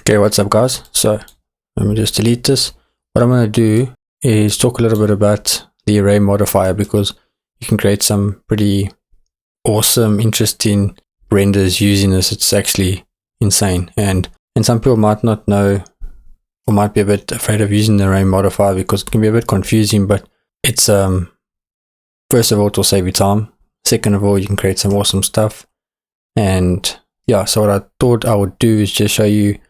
Okay, what's up guys? So let me just delete this. What I'm going to do is talk a little bit about the array modifier, because you can create some pretty awesome, interesting renders using this. It's actually insane, and some people might not know or might be a bit afraid of using the array modifier because it can be a bit confusing, but it's first of all, it will save you time. Second of all, you can create some awesome stuff. And yeah, so what I thought I would do is just show you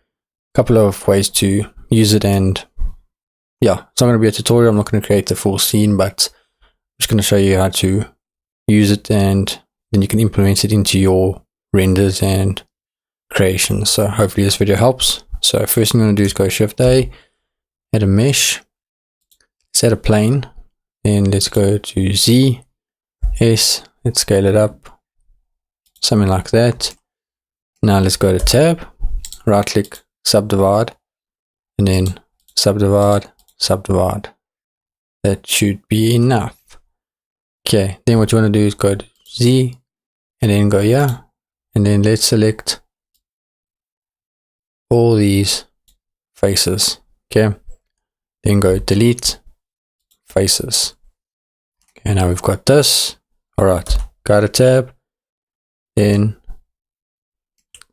couple of ways to use it. And yeah, it's not going to be a tutorial. I'm not going to create the full scene, but I'm just going to show you how to use it, and then you can implement it into your renders and creations. So hopefully this video helps. So first thing I'm going to do is go Shift A, add a mesh, let's add a plane, then let's go to Z, S, let's scale it up, something like that. Now let's go to tab, right click, subdivide, and then subdivide. That should be enough. Okay, then what you want to do is go to Z and then go here, and then let's select all these faces. Okay, then go delete faces. Okay, now we've got this. All right, go to tab, then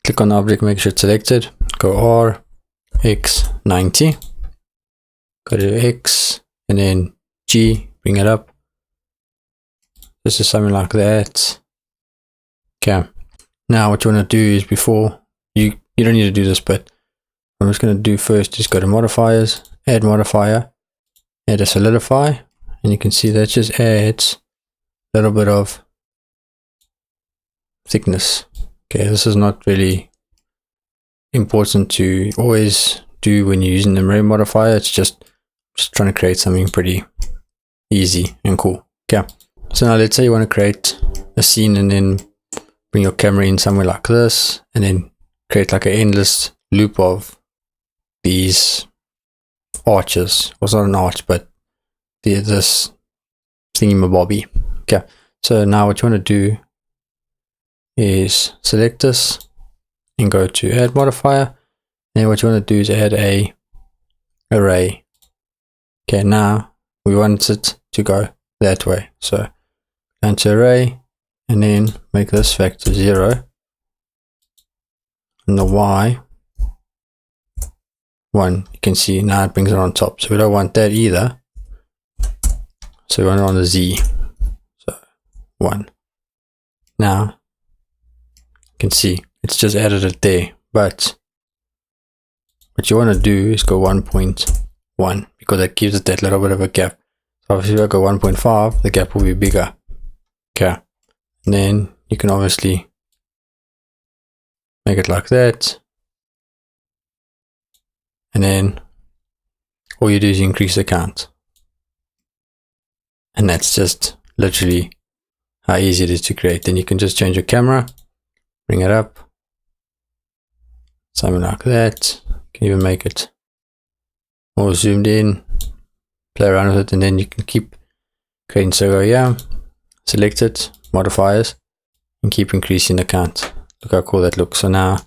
click on the object, make sure it's selected, go R, X, 90, go to X, and then G, bring it up. This is something like that. Okay, now what you want to do is, before you don't need to do this, but I'm just going to do first, just go to modifiers, add modifier, add a solidify, and you can see that just adds a little bit of thickness. Okay, this is not really important to always do when you're using the array modifier. It's just trying to create something pretty easy and cool. Okay, so now let's say you want to create a scene and then bring your camera in somewhere like this, and then create like an endless loop of these arches. Well, it's not an arch, but this thingy-mabobby. Okay, so now what you want to do is select this and go to add modifier, and what you want to do is add a array. Okay, now we want it to go that way, so down to array, and then make this factor 0 and the Y 1. You can see now it brings it on top, so we don't want that either, so we want it on the Z, so 1. Now you can see it's just added it there, but what you want to do is go 1.1, because that gives it that little bit of a gap. So obviously if I go 1.5, the gap will be bigger. Okay, and then you can obviously make it like that, and then all you do is increase the count, and that's just literally how easy it is to create. Then you can just change your camera, bring it up, something like that. You can even make it more zoomed in, play around with it, and then you can keep creating. So go here, select it, modifiers, and keep increasing the count. Look how cool that looks. So now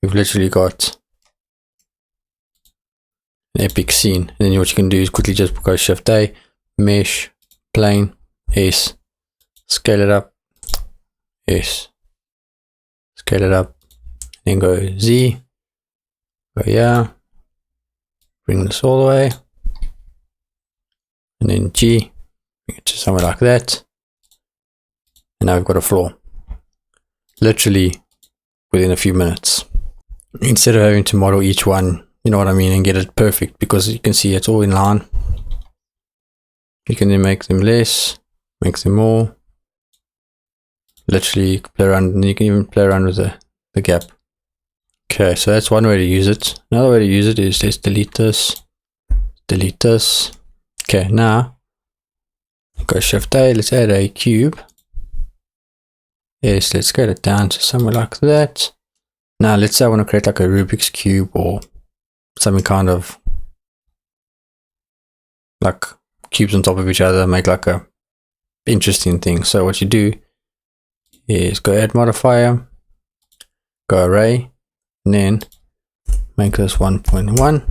we've literally got an epic scene. And then what you can do is quickly just go Shift A, mesh, plane, S, scale it up, S, scale it up, then go Z, go here, bring this all the way, and then G, bring it to somewhere like that, and now we've got a floor, literally within a few minutes, instead of having to model each one, you know what I mean, and get it perfect, because you can see it's all in line. You can then make them less, make them more, literally play around, and you can even play around with the gap. Okay, so that's one way to use it. Another way to use it is, let's delete this, delete this. Okay, now go Shift A, let's add a cube. Yes, let's get it down to somewhere like that. Now let's say I want to create like a Rubik's Cube or something kind of like cubes on top of each other, make like a interesting thing. So what you do is go add modifier, go array, and then make this 1.1,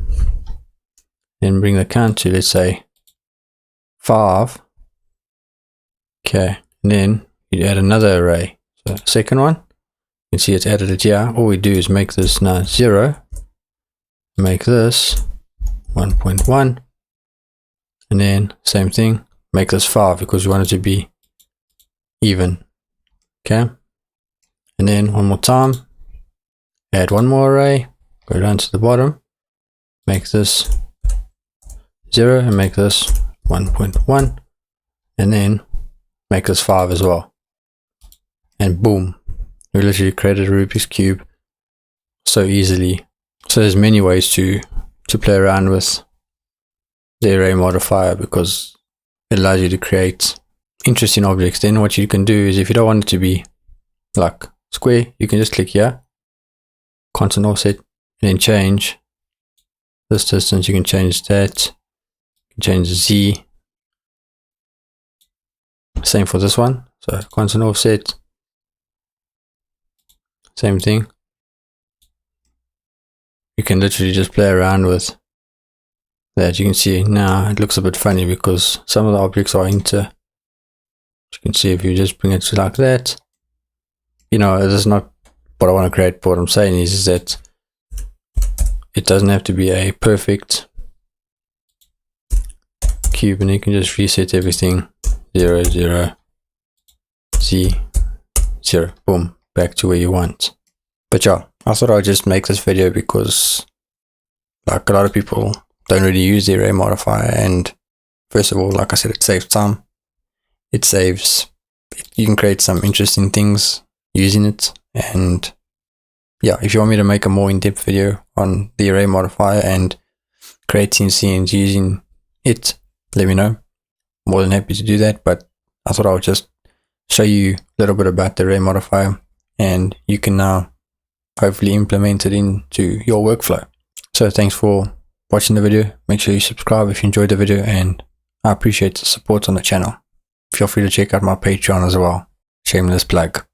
then bring the count to, let's say, 5. Okay, and then you add another array. So second one, you can see it's added it here. All we do is make this now 0, make this 1.1, and then same thing, make this 5 because we want it to be even. Okay, and then one more time, add one more array, go down to the bottom, make this 0 and make this 1.1, and then make this 5 as well, and boom, we literally created a Rubik's Cube so easily. So there's many ways to play around with the array modifier because it allows you to create interesting objects. Then what you can do is, if you don't want it to be like square, you can just click here, constant offset, and then change this distance. You can change that, you can change the Z. Same for this one, so constant offset, same thing. You can literally just play around with that. You can see now it looks a bit funny because some of the objects are inter. You can see if you just bring it to like that, you know, this is not what I want to create, but what I'm saying is that it doesn't have to be a perfect cube, and you can just reset everything 0, 0, Z, 0, boom, back to where you want. But yeah, I thought I'd just make this video because like a lot of people don't really use the array modifier, and first of all, like I said, it saves time. It saves, you can create some interesting things using it. And yeah, if you want me to make a more in-depth video on the array modifier and creating scenes using it, let me know. More than happy to do that, but I thought I would just show you a little bit about the array modifier, and you can now hopefully implement it into your workflow. So thanks for watching the video. Make sure you subscribe if you enjoyed the video, and I appreciate the support on the channel. Feel free to check out my Patreon as well. Shameless plug.